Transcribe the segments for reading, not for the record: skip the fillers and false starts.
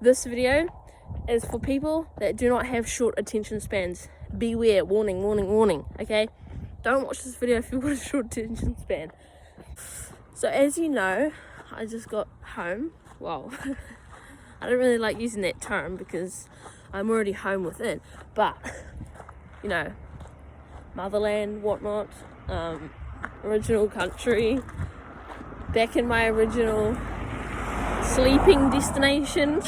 This video is for people that do not have short attention spans. Beware, warning, warning, warning, okay? Don't watch this video if you've got a short attention span. So as you know, I just got home. Well, I don't really like using that term because I'm already home within, but you know, motherland, whatnot, original country, back in my original sleeping destination.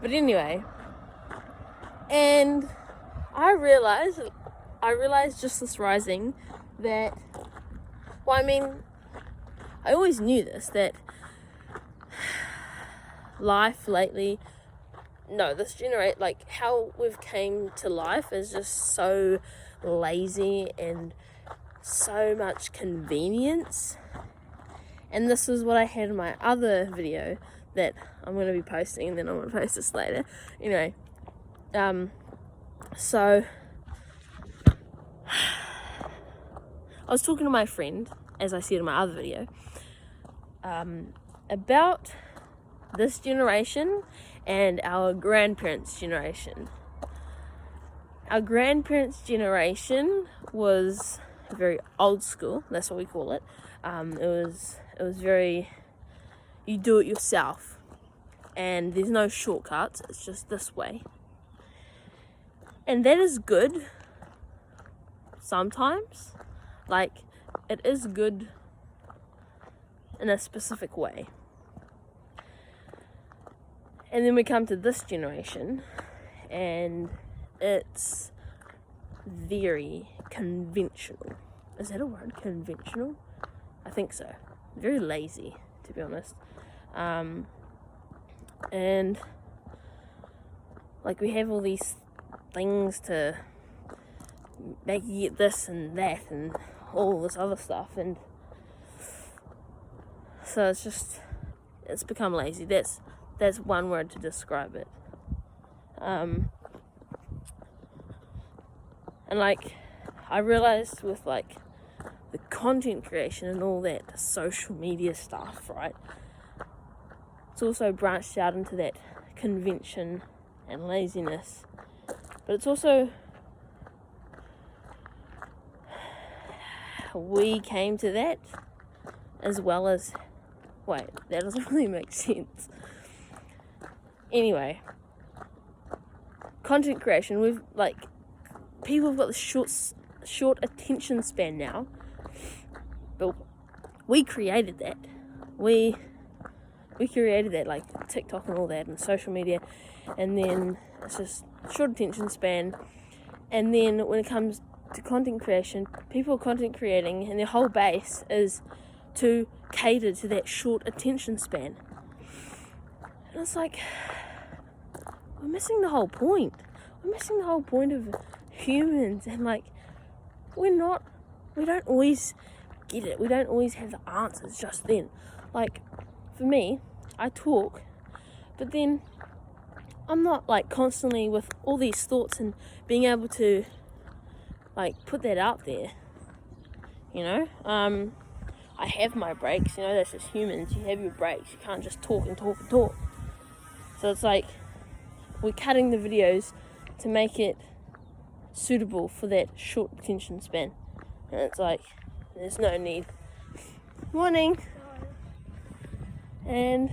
But anyway, and I realized just this rising that, well, I mean, I always knew this, that life lately, this generate, like how we've came to life is just so lazy and so much convenience. And this is what I had in my other video that I'm going to be posting, and then I'm going to post this later. Anyway, so I was talking to my friend, as I said in my other video, about this generation and our grandparents' generation. Our grandparents' generation was very old school. That's what we call it. It was very, you do it yourself, and there's no shortcuts. It's just this way, and that is good. Sometimes, like, it is good in a specific way. And then we come to this generation, and it's very conventional. Is that a word? Conventional? I think so. Very lazy, to be honest. And like, we have all these things to make you get this and that and all this other stuff, and so it's become lazy. That's one word to describe it. And like, I realized with like the content creation and all that, the social media stuff, right? It's also branched out into that convention and laziness, but it's also, we came to that as well as, wait, that doesn't really make sense. Anyway, content creation, we've like, people have got the short attention span now, but we created that. We created that, like TikTok and all that, and social media, and then it's just short attention span. And then when it comes to content creation, people are content creating, and their whole base is to cater to that short attention span. And it's like, we're missing the whole point. We're missing the whole point of humans, and like, we don't always get it. We don't always have the answers just then. Like, for me, I talk, but then I'm not like constantly with all these thoughts and being able to like put that out there, you know. I have my breaks, you know, that's just humans. You have your breaks. You can't just talk and talk and talk. So it's like, we're cutting the videos to make it suitable for that short attention span, and it's like, there's no need. Morning. And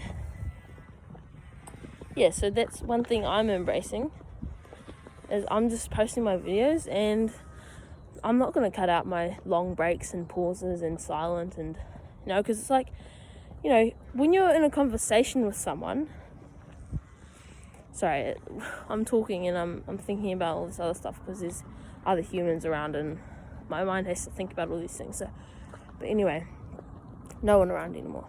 yeah, so that's one thing I'm embracing, is I'm just posting my videos, and I'm not going to cut out my long breaks and pauses and silent, and you know, because it's like, you know, when you're in a conversation with someone, sorry, I'm talking and I'm thinking about all this other stuff because there's other humans around and my mind has to think about all these things. So, but anyway, no one around anymore.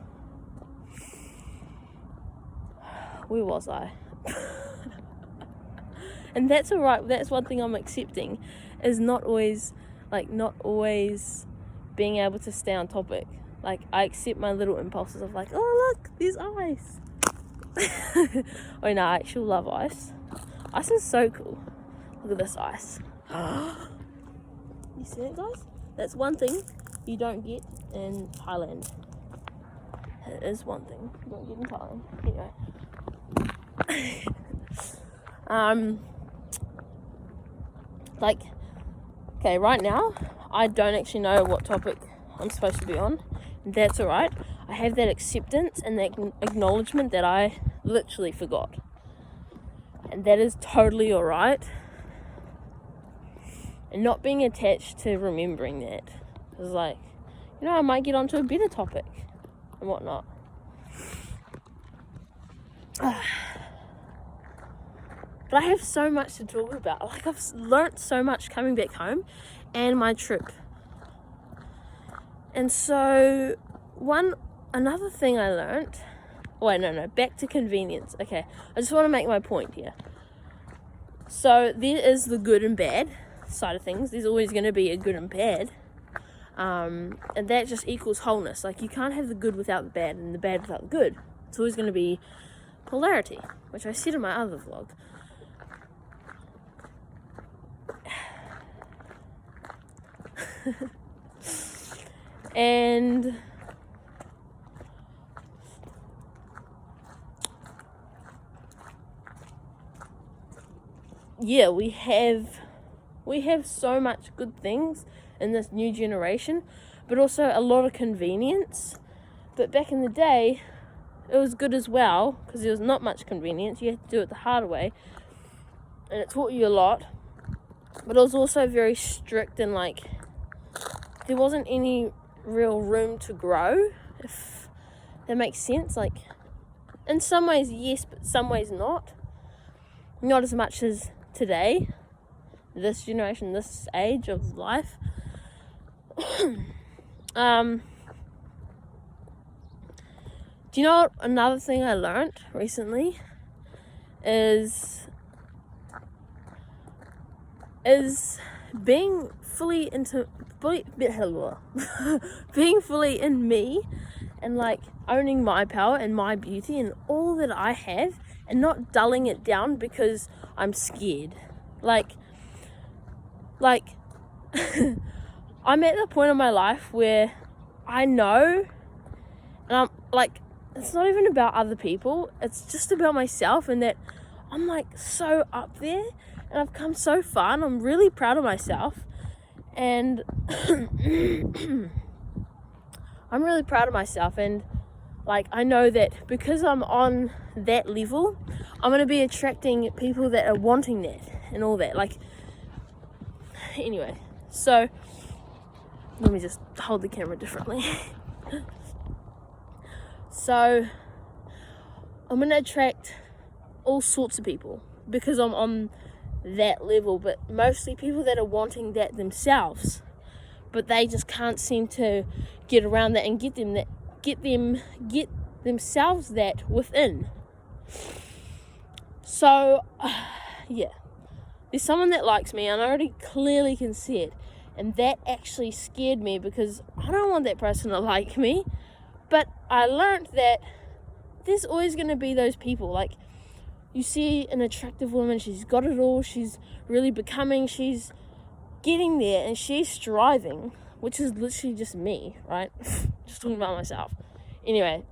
Where was I? And that's alright. That's one thing I'm accepting, is not always being able to stay on topic. Like, I accept my little impulses of like, oh look, there's ice. Oh no, I actually love ice. Ice is so cool. Look at this ice. You see it, guys? That's one thing you don't get in Thailand. It is one thing you don't get in Thailand. Anyway. Like, okay, right now, I don't actually know what topic I'm supposed to be on. That's alright. I have that acceptance and that acknowledgement that I literally forgot. And that is totally alright. And not being attached to remembering that. It's like, I might get onto a better topic and whatnot. But I have so much to talk about. Like, I've learnt so much coming back home and my trip. And so, another thing I learnt... back to convenience. Okay, I just want to make my point here. So, there is the good and bad side of things. There's always going to be a good and bad. And that just equals wholeness. Like, you can't have the good without the bad and the bad without the good. It's always going to be polarity, which I said in my other vlog. And yeah, we have so much good things in this new generation, but also a lot of convenience. But back in the day, it was good as well, because there was not much convenience. You had to do it the hard way, and it taught you a lot. But it was also very strict, and like, there wasn't any real room to grow, if that makes sense. Like, in some ways yes, but some ways not as much as today, this generation, this age of life. Do you know what another thing I learned recently is being fully being fully in me, and like owning my power and my beauty and all that I have, and not dulling it down because I'm scared. Like I'm at the point in my life where I know, and I'm like, it's not even about other people, it's just about myself, and that I'm like so up there and I've come so far, and I'm really proud of myself. And I'm really proud of myself, and like, I know that because I'm on that level, I'm going to be attracting people that are wanting that and all that. Like, anyway, so let me just hold the camera differently. So I'm going to attract all sorts of people because I'm on that level, but mostly people that are wanting that themselves, but they just can't seem to get around that and get themselves that within. So yeah, there's someone that likes me, and I already clearly can see it, and that actually scared me because I don't want that person to like me. But I learned that there's always going to be those people. Like, you see an attractive woman, she's got it all, she's really becoming, she's getting there, and she's striving, which is literally just me, right? Just talking about myself. Anyway,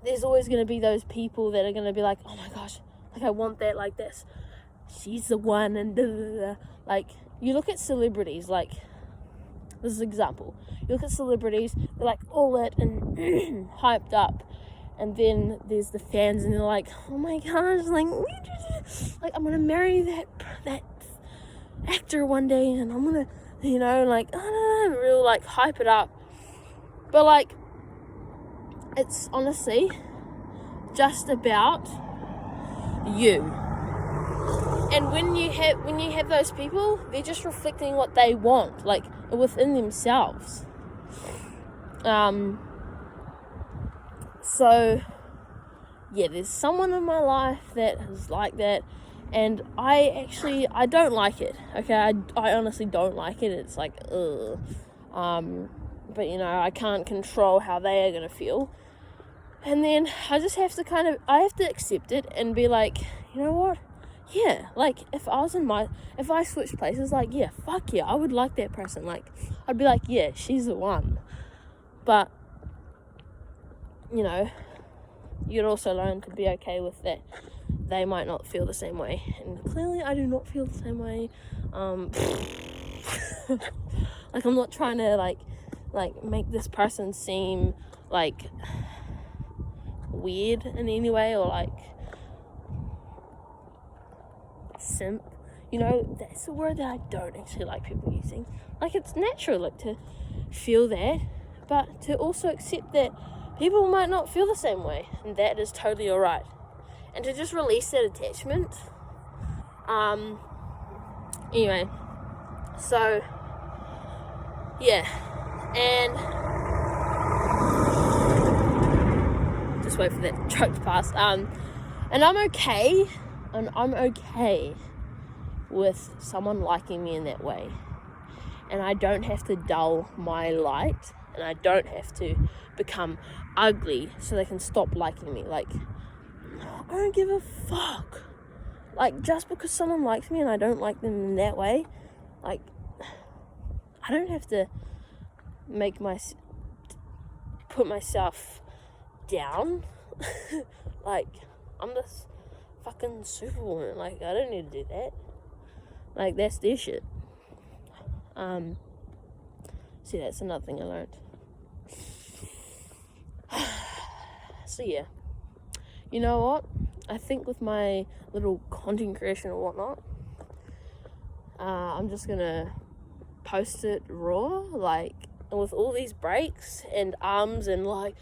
there's always going to be those people that are going to be like, oh my gosh, like, I want that, like this. She's the one, and da, da, da. Like, you look at celebrities, like, this is an example. You look at celebrities, they're like all lit and hyped up. And then there's the fans, and they're like, oh my gosh, like I'm gonna marry that actor one day, and I'm gonna, like, I don't know, real like hype it up. But like, it's honestly just about you. And when you have those people, they're just reflecting what they want, like within themselves. So yeah, there's someone in my life that is like that, and I don't like it. Okay, I honestly don't like it. It's like, ugh. But I can't control how they are gonna feel, and then I just have to I have to accept it and be like, you know what? Yeah, like, if I switched places, like, yeah, fuck yeah, I would like that person. Like, I'd be like, yeah, she's the one. But, you can also learn to be okay with that. They might not feel the same way, and clearly I do not feel the same way. Like, I'm not trying to like make this person seem like weird in any way, or like simp. You know, that's a word that I don't actually like people using. Like, it's natural, like, to feel that, but to also accept that people might not feel the same way, and that is totally alright. And to just release that attachment. Anyway, so yeah, and just wait for that truck to pass. And I'm okay with someone liking me in that way, and I don't have to dull my light, and I don't have to become ugly so they can stop liking me. Like, I don't give a fuck. Like, just because someone likes me and I don't like them in that way, like, I don't have to put myself down. Like, I'm this fucking superwoman. Like, I don't need to do that. Like, that's their shit. See, that's another thing I learned. So yeah, you know what? I think with my little content creation or whatnot, I'm just gonna post it raw, like, with all these breaks and arms, and like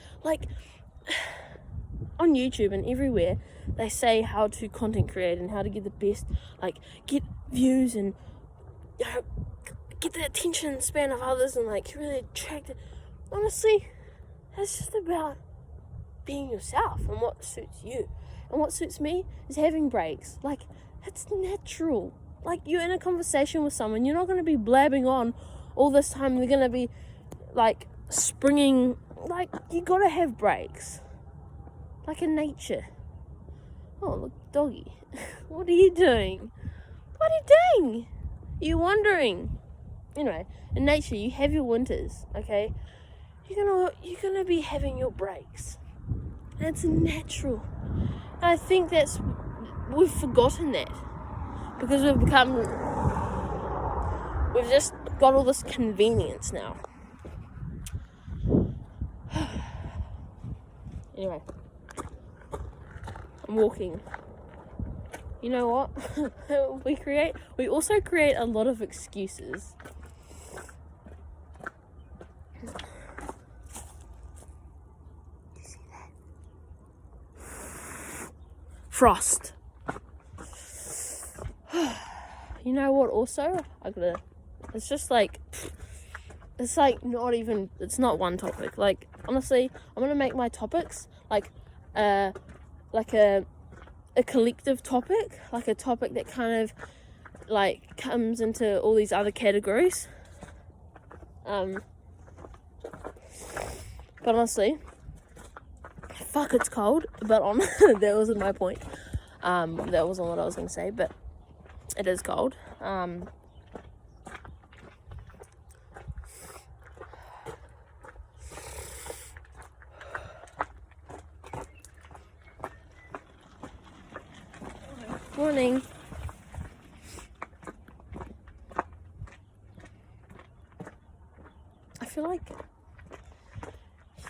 on YouTube and everywhere they say how to content create and how to get the best, like, get views and, you know, get the attention span of others and like really attract it. Honestly, it's just about being yourself and what suits you. And what suits me is having breaks. Like, it's natural. Like, you're in a conversation with someone, you're not going to be blabbing on all this time. They're going to be like springing. Like, you got to have breaks, like in nature. Oh, look, doggy. What are you doing? What are you doing? You're wandering. Anyway, in nature, you have your winters, okay? You're gonna be having your breaks. And it's natural. And I think we've forgotten that. Because we've just got all this convenience now. Anyway, I'm walking. You know what? We also create a lot of excuses. Do you see that? Frost. You know what also? It's not one topic. Like, honestly, I'm gonna make my topics like a collective topic, like a topic that kind of like comes into all these other categories. But honestly, fuck, it's cold. But that wasn't my point. That wasn't what I was gonna say. But it is cold. Morning. I feel like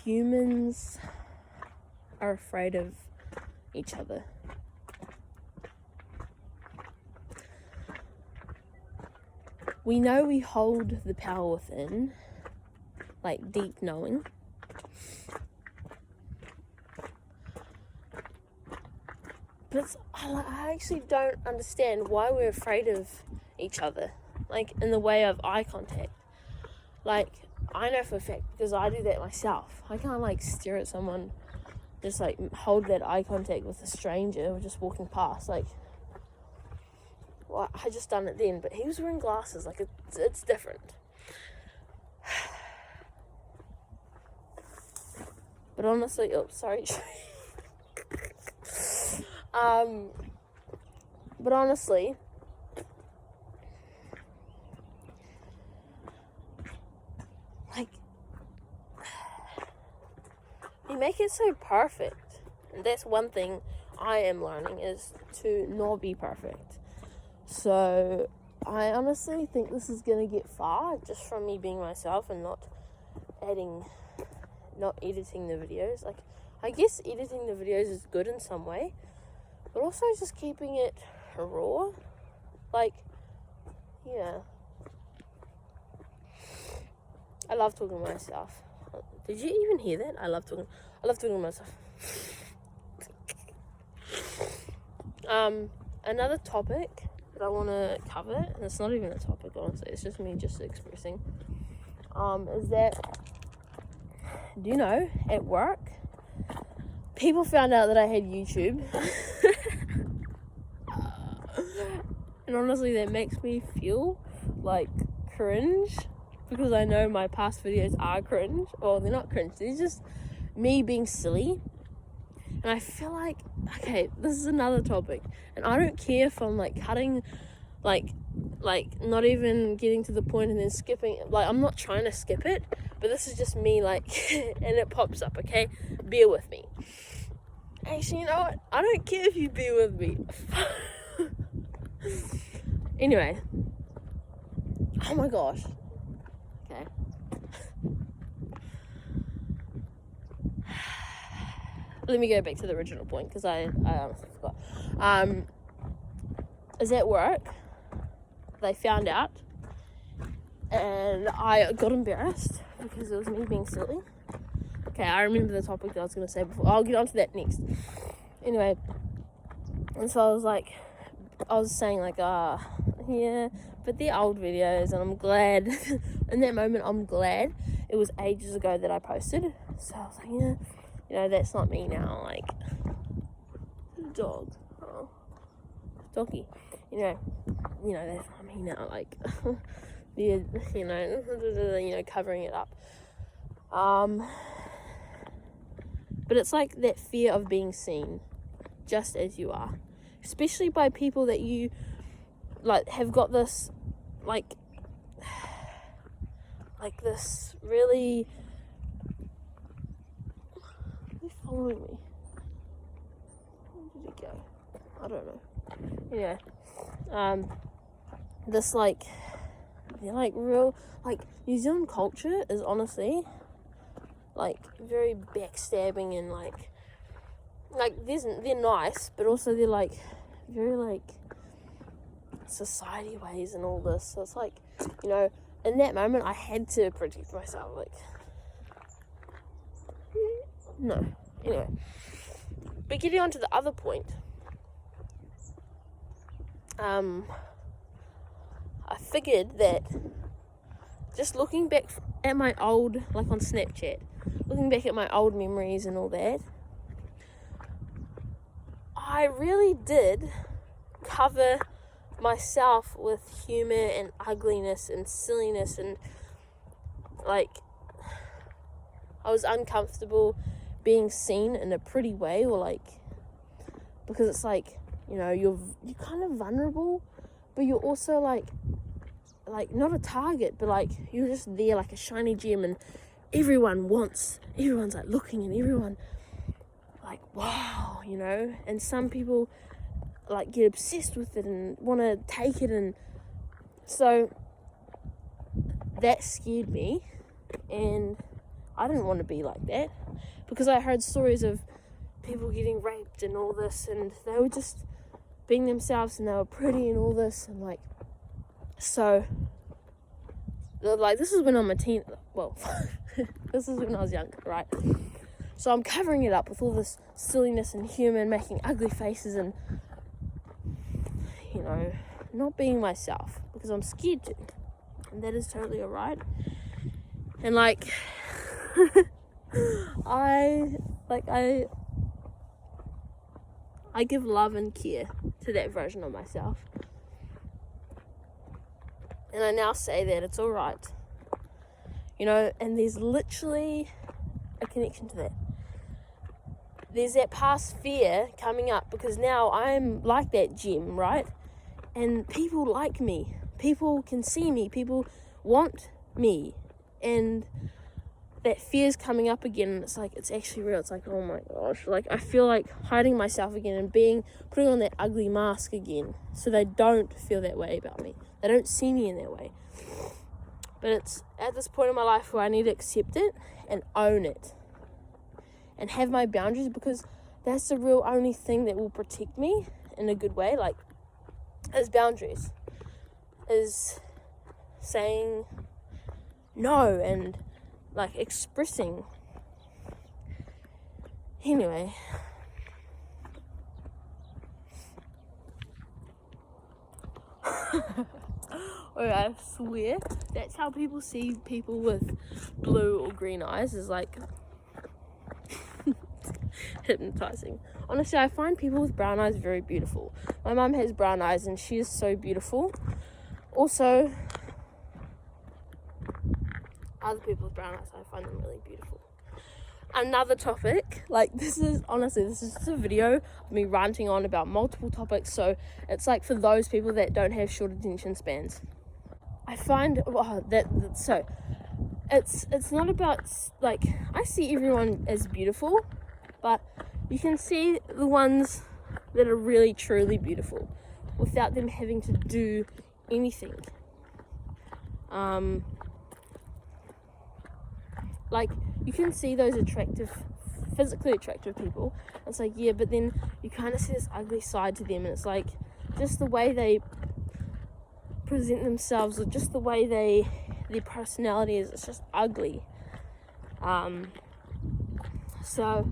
humans are afraid of each other. We know we hold the power within, like deep knowing. But I actually don't understand why we're afraid of each other, like in the way of eye contact. Like, I know for a fact, because I do that myself. I can't like stare at someone, just like hold that eye contact with a stranger just walking past. Like, well, I just done it then, but he was wearing glasses. Like, it's different. But honestly, sorry. But honestly, like, you make it so perfect. And that's one thing I am learning, is to not be perfect. So I honestly think this is going to get far just from me being myself and not editing the videos. Like, I guess editing the videos is good in some way, but also just keeping it raw. Like, yeah. I love talking to myself. Did you even hear that? I love talking to myself. Another topic that I want to cover, and it's not even a topic, honestly, it's just me just expressing, is that, do you know, at work, people found out that I had YouTube. And honestly, that makes me feel like cringe, because I know my past videos are cringe. Well, they're not cringe, they're just me being silly. And I feel like, okay, this is another topic, and I don't care if I'm like cutting, like not even getting to the point and then skipping. Like, I'm not trying to skip it, but this is just me, like, and it pops up, okay? Bear with me. Actually, you know what? I don't care if you bear with me. Anyway. Oh my gosh. Okay. Let me go back to the original point, because I honestly forgot. Is at work, they found out, and I got embarrassed because it was me being silly. Okay, I remember the topic that I was going to say before. I'll get on to that next. Anyway, and so I was saying like, yeah, but they're old videos, and I'm glad, in that moment, I'm glad it was ages ago that I posted. So I was like, yeah, you know, that's not me now, like, dog, oh, doggy, you know, that's not me now, like, yeah, you know, covering it up. But it's like that fear of being seen just as you are, especially by people that you like have got this like this really, who's following me? Where did it go? I don't know. Anyway, this like, they're like real, like, New Zealand culture is honestly like very backstabbing, and like they're nice, but also they're like very like society ways and all this. So it's like, you know, in that moment I had to protect myself, like, no. Anyway, but getting on to the other point, I figured that just looking back at my old, like on Snapchat, looking back at my old memories and all that, I really did cover myself with humor and ugliness and silliness, and like, I was uncomfortable being seen in a pretty way, or like, because it's like, you know, you're kind of vulnerable, but you're also like not a target, but like you're just there like a shiny gem, and everyone's like looking, and everyone like, wow, you know, and some people like get obsessed with it and want to take it, and so that scared me, and I didn't want to be like that, because I heard stories of people getting raped and all this, and they were just being themselves, and they were pretty and all this, and like, so like, this is when I'm a teen, well, this is when I was young, right? So I'm covering it up with all this silliness and humor and making ugly faces, and, you know, not being myself, because I'm scared to, and that is totally alright. And like, I give love and care to that version of myself, and I now say that it's alright, you know. And there's literally a connection to that. There's that past fear coming up, because now I'm like that gem, right? And people like me, people can see me, people want me, and that fear's coming up again, and it's like, it's actually real. It's like, oh my gosh, like, I feel like hiding myself again and putting on that ugly mask again, so they don't feel that way about me. They don't see me in that way. But it's at this point in my life where I need to accept it and own it and have my boundaries, because that's the real only thing that will protect me in a good way. Like, is boundaries, is saying no and like expressing. Anyway, I swear that's how people see people with blue or green eyes, is like hypnotizing. Honestly, I find people with brown eyes very beautiful. My mum has brown eyes and she is so beautiful. Also, other people with brown eyes, I find them really beautiful. Another topic, like, this is just a video of me ranting on about multiple topics, so it's like for those people that don't have short attention spans. I find it's not about, like, I see everyone as beautiful, but you can see the ones that are really truly beautiful without them having to do anything. Like, you can see those physically attractive people. It's like, yeah, but then you kind of see this ugly side to them, and it's like, just the way they present themselves, or just the way their personality is, it's just ugly. So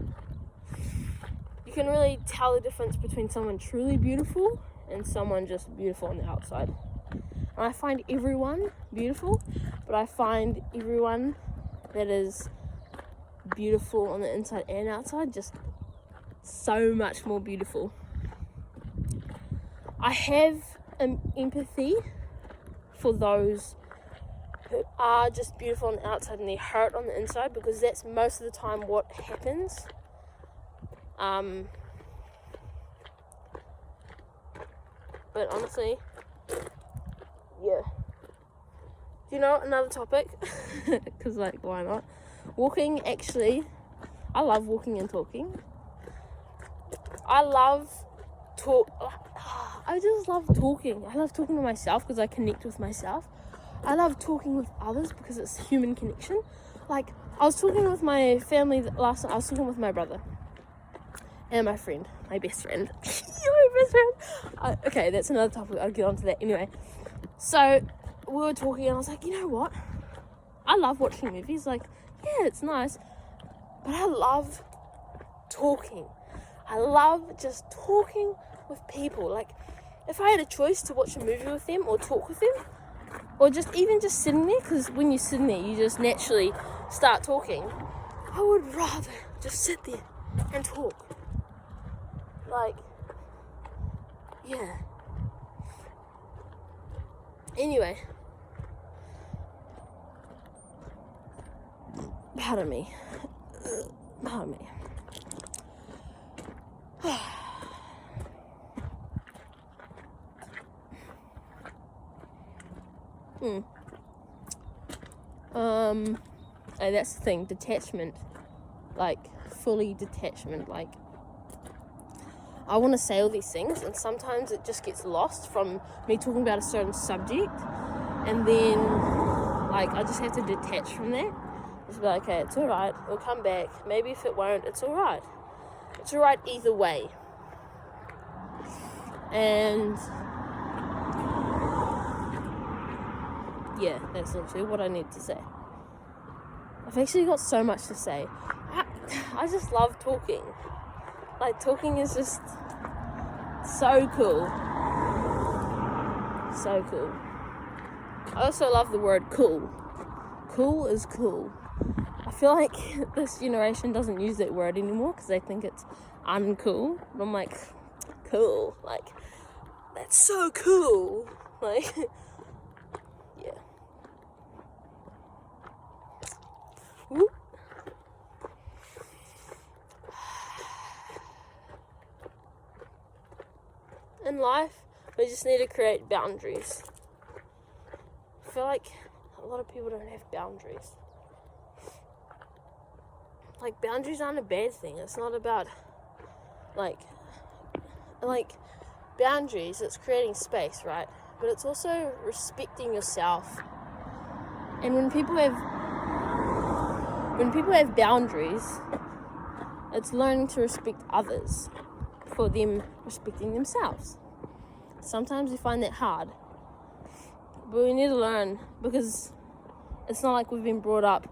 you can really tell the difference between someone truly beautiful and someone just beautiful on the outside. And I find everyone beautiful, but I find everyone that is beautiful on the inside and outside just so much more beautiful. I have empathy for those who are just beautiful on the outside and they hurt on the inside, because that's most of the time what happens. But honestly, yeah. Do you know another topic? Because, like, why not? Walking, actually, I love walking and talking. I just love talking. I love talking to myself because I connect with myself. I love talking with others because it's human connection. Like, I was talking with my family last night. I was talking with my brother and my friend, my best friend. My best friend. Okay, that's another topic. I'll get onto that anyway. So we were talking and I was like, you know what? I love watching movies. Like, yeah, it's nice. But I love talking. I love just talking with people. Like, if I had a choice to watch a movie with them or talk with them, or just even just sitting there, because when you're sitting there, you just naturally start talking. I would rather just sit there and talk. Like, yeah. Anyway. Pardon me. And that's the thing, detachment. Like, fully detachment. Like, I want to say all these things, and sometimes it just gets lost from me talking about a certain subject, and then, like, I just have to detach from that. Just be like, okay, it's alright, it'll come back. Maybe if it won't, it's alright. It's alright either way. And yeah, that's literally what I need to say. I've actually got so much to say. I just love talking. Like, talking is just so cool. So cool. I also love the word cool. Cool is cool. I feel like this generation doesn't use that word anymore because they think it's uncool. But I'm like, cool. Like, that's so cool. Like, yeah. Whoop. In life, we just need to create boundaries. I feel like a lot of people don't have boundaries. like, boundaries aren't a bad thing. It's not about, like boundaries, it's creating space, right? But it's also respecting yourself. And when people have boundaries, it's learning to respect others for them respecting themselves. Sometimes we find that hard, but we need to learn, because it's not like we've been brought up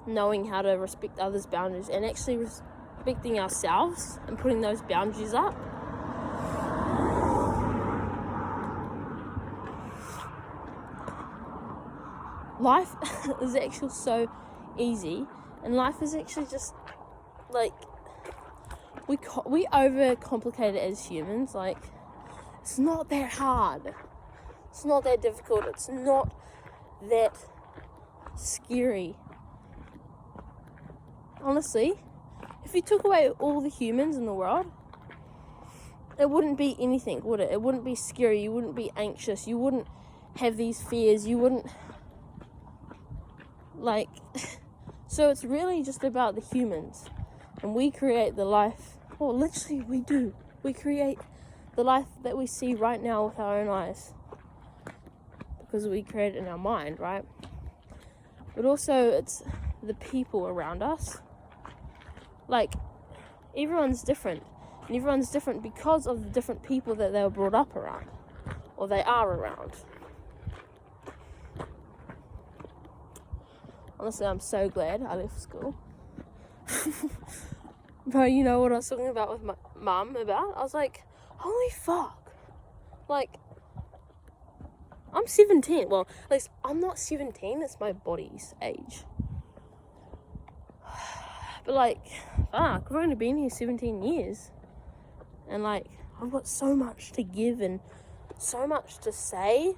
knowing how to respect others' boundaries and actually respecting ourselves and putting those boundaries up. Life is actually so easy, and life is actually just like, we overcomplicate it as humans. Like, it's not that hard, it's not that difficult, it's not that scary. Honestly, if you took away all the humans in the world, it wouldn't be anything, would it? It wouldn't be scary, you wouldn't be anxious, you wouldn't have these fears, you wouldn't, like, so it's really just about the humans, and we create the life, well, literally we do, we create the life that we see right now with our own eyes, because we create it in our mind, right? But also it's the people around us. Like, everyone's different, and everyone's different because of the different people that they were brought up around, or they are around. Honestly, I'm so glad I left school. But you know what I was talking about with my mum about? I was like, holy fuck. Like, I'm 17. Well, at least I'm not 17, it's my body's age. But like, fuck, I've only been here 17 years. And like, I've got so much to give and so much to say.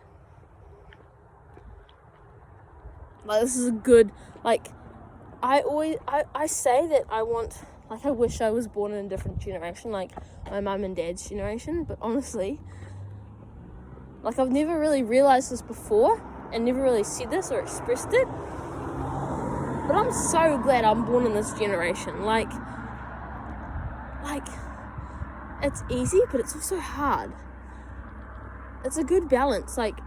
Like, this is a good, like, I say that I wish I was born in a different generation, like my mum and dad's generation, but honestly, like, I've never really realised this before, and never really said this or expressed it, but I'm so glad I'm born in this generation. Like, it's easy, but it's also hard. It's a good balance. Like,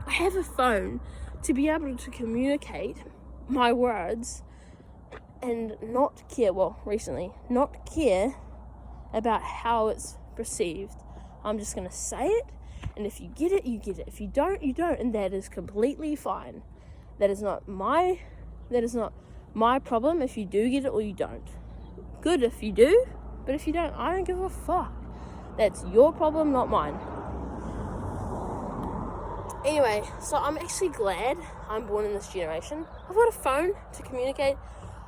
I have a phone to be able to communicate my words and not care about how it's perceived. I'm just going to say it, and if you get it, you get it. If you don't, you don't, and that is completely fine. That is not my problem if you do get it or you don't. Good if you do, but if you don't, I don't give a fuck. That's your problem, not mine. Anyway, so I'm actually glad I'm born in this generation. I've got a phone to communicate.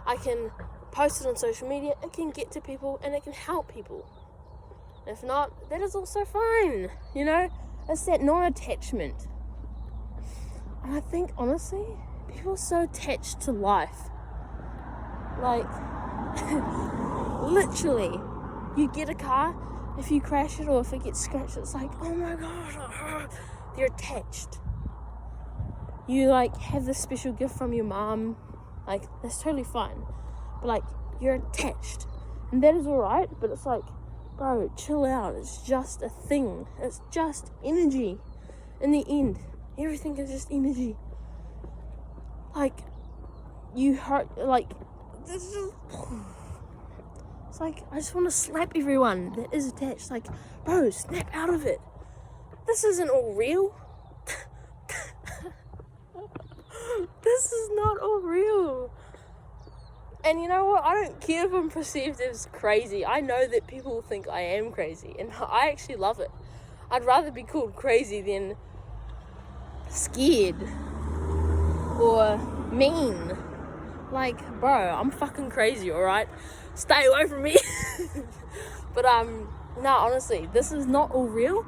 I can post it on social media. It can get to people and it can help people. If not, that is also fine. You know, it's that non-attachment. And I think, honestly, people are so attached to life. Like, literally, you get a car, if you crash it or if it gets scratched, it's like, oh my god, they're attached. You, like, have this special gift from your mom, like, that's totally fine, but, like, you're attached, and that is alright, but it's like, bro, chill out, it's just a thing, it's just energy. In the end, everything is just energy. Like, you hurt, like, this is, it's like, I just want to slap everyone that is attached. Like, bro, snap out of it. This isn't all real. This is not all real. And you know what? I don't care if I'm perceived as crazy. I know that people think I am crazy, and I actually love it. I'd rather be called crazy than scared or mean. Like, bro, I'm fucking crazy, alright? Stay away from me. But no, honestly, this is not all real,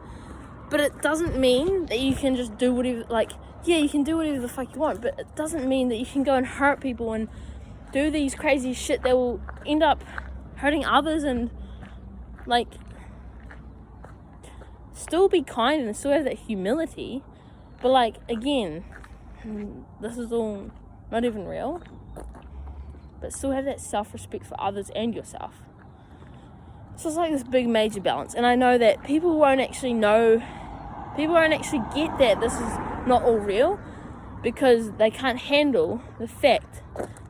but it doesn't mean that you can just do whatever, like, yeah, you can do whatever the fuck you want, but it doesn't mean that you can go and hurt people and do these crazy shit that will end up hurting others. And, like, still be kind and still have that humility, but, like, again, this is all not even real. but still have that self-respect for others and yourself. So it's like this big major balance, and I know that people won't actually get that this is not all real, because they can't handle the fact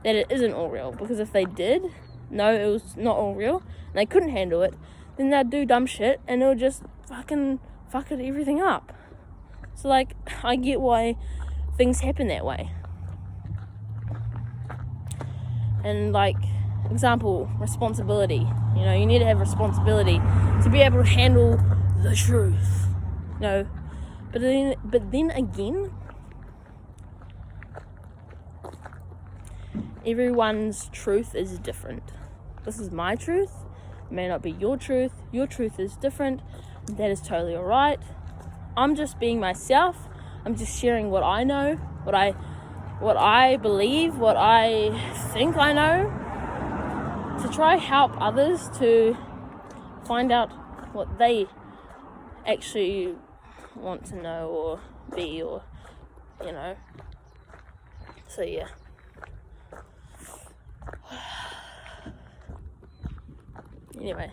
that it isn't all real. Because if they did know it was not all real, and they couldn't handle it, then they'd do dumb shit, and it'll just fucking fuck everything up. So like, I get why things happen that way. And like, example, responsibility. You know, you need to have responsibility to be able to handle the truth. You know, but then again, everyone's truth is different. This is my truth. It may not be your truth. Your truth is different. That is totally alright. I'm just being myself. I'm just sharing what I know, what I believe, what I think I know, to try help others to find out what they actually want to know or be, or, you know. So yeah. Anyway.